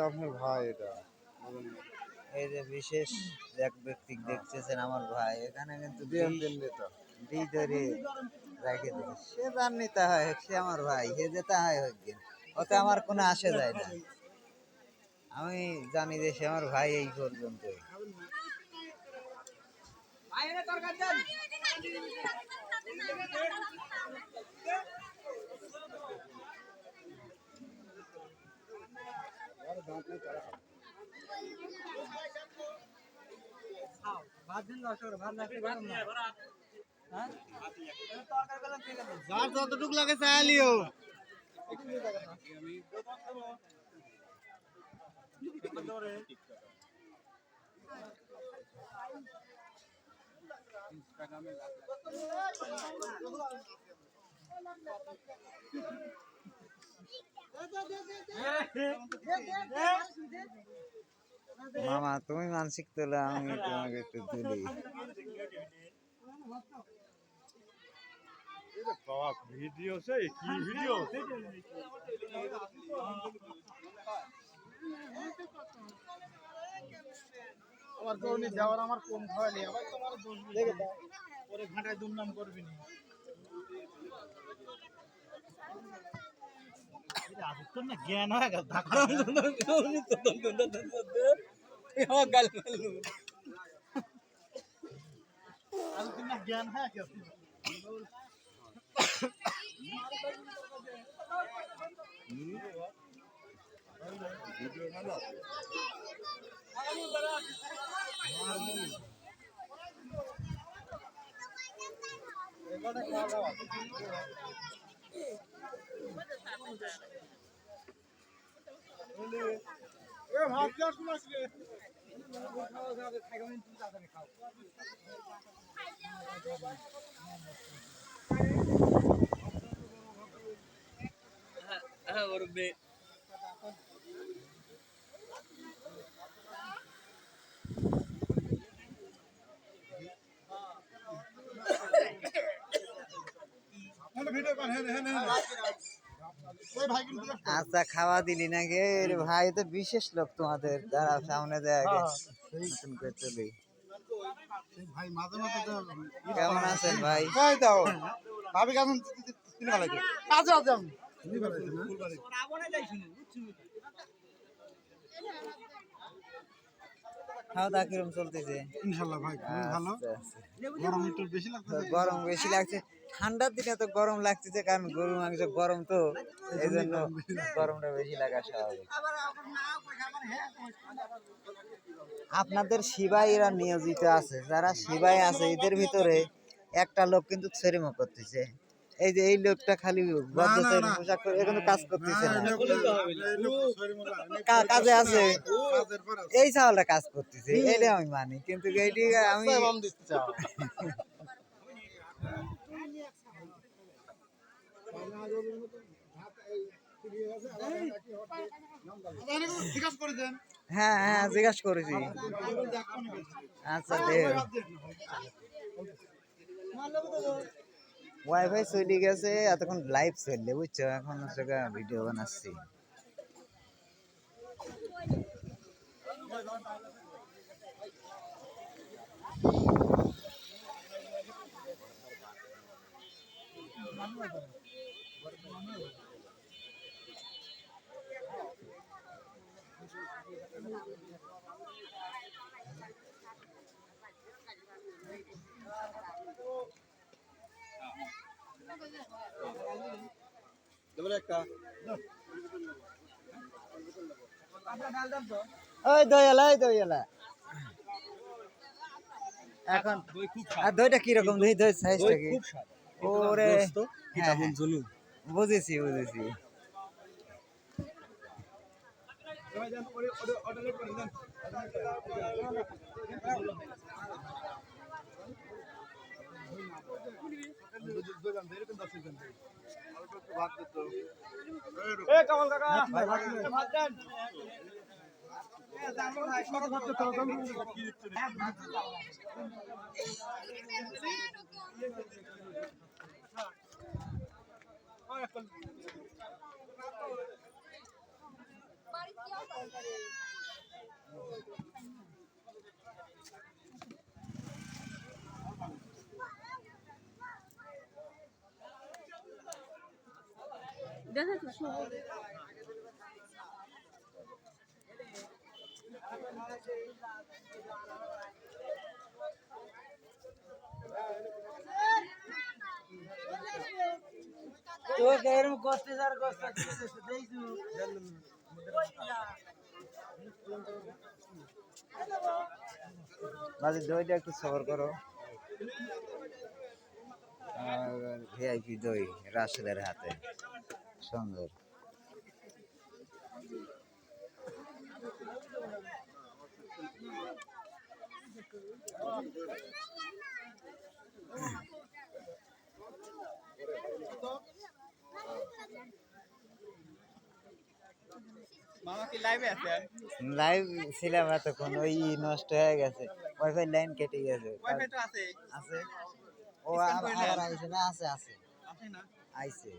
আপনার ভাই এটা এই যে বিশেষ এক ব্যক্তি দেখতেছেন আমার ভাই এখানে কিন্তু ধরে রেখে দিচ্ছে সে যার নেতা হয় সে আমার ভাই সে যেটা হয় হোক ওতে আমার কোনো আসে যায় না আমি জানি যে সে আমার ভাই এই পর্যন্ত যতটুক লাগে চালিও মামা তুমি মানসিক তোলা আমি তোমাকে একটু তুলি ভিডিও সে কি ভিডিও আমার দৌড়নি যাওয়ার আমার কোন ভয় নেই আবার তোমার দোষ দেখে দাও পরে ঘাটায় দুর্নাম করবি না আদিত্য না জ্ঞান হয়ে গেল জ্ঞান হয়ে গেল আচ্ছা খাওয়া দিলি না গে রে ভাই তো বিশেষ লোক তোমাদের যারা সামনে দেয় আগে নতুন করে চলি ভাই মাঝে মাঝে কেমন আছেন ভাই কই দাও ভাবি কেমন তিনি ভালো আছে কাজে আছে আমি তিনি ভালো আছে না খাওয়া দাওয়া কিরকম চলতেছে ইনশাআল্লাহ ভাই খুবই ভালো গরম একটু বেশি লাগছে গরম বেশি লাগছে ঠান্ডার দিনে তো গরম লাগতেছে কারণ গরু মাংস গরম তো এই জন্য গরমটা বেশি লাগা স্বাভাবিক আপনাদের সিপাহী এরা নিয়োজিত আছে যারা সিপাহী আছে এদের ভিতরে একটা লোক কিন্তু ছেড়েমো করতেছে এই যে এই লোকটা খালি পোশাক পরে এখন কাজ করতেছে না কাজে আছে এই চাওয়ালটা কাজ করতেছে এটা আমি মানি কিন্তু এইটি আমি হ্যাঁ হ্যাঁ জিজ্ঞাসা করেছি আচ্ছা ওয়াইফাই চলে গেছে এতক্ষণ লাইভ চললে বুঝছো এখন হচ্ছে ভিডিও বানাচ্ছি ওই দইয়ালা এখন আর দইটা কিরকম দই দই সাইজটা কি ওরে হ্যাঁ বুঝেছি এ কামাল কাকা ভাত দেন। বাজে দইটা একটু সবর করো। ভিআইপি দই রাশেদের হাতে সুন্দর। মামা কি লাইভে আছেন? লাইভ ছিলাম এতক্ষণ, ওই নষ্ট হয়ে গেছে, ওয়াইফাই লাইন কেটে গেছে। ওয়াইফাই তো আছে। আছে ও Discount আবার করলেন? আইছে না? আছে আছে আছে না? আইছে।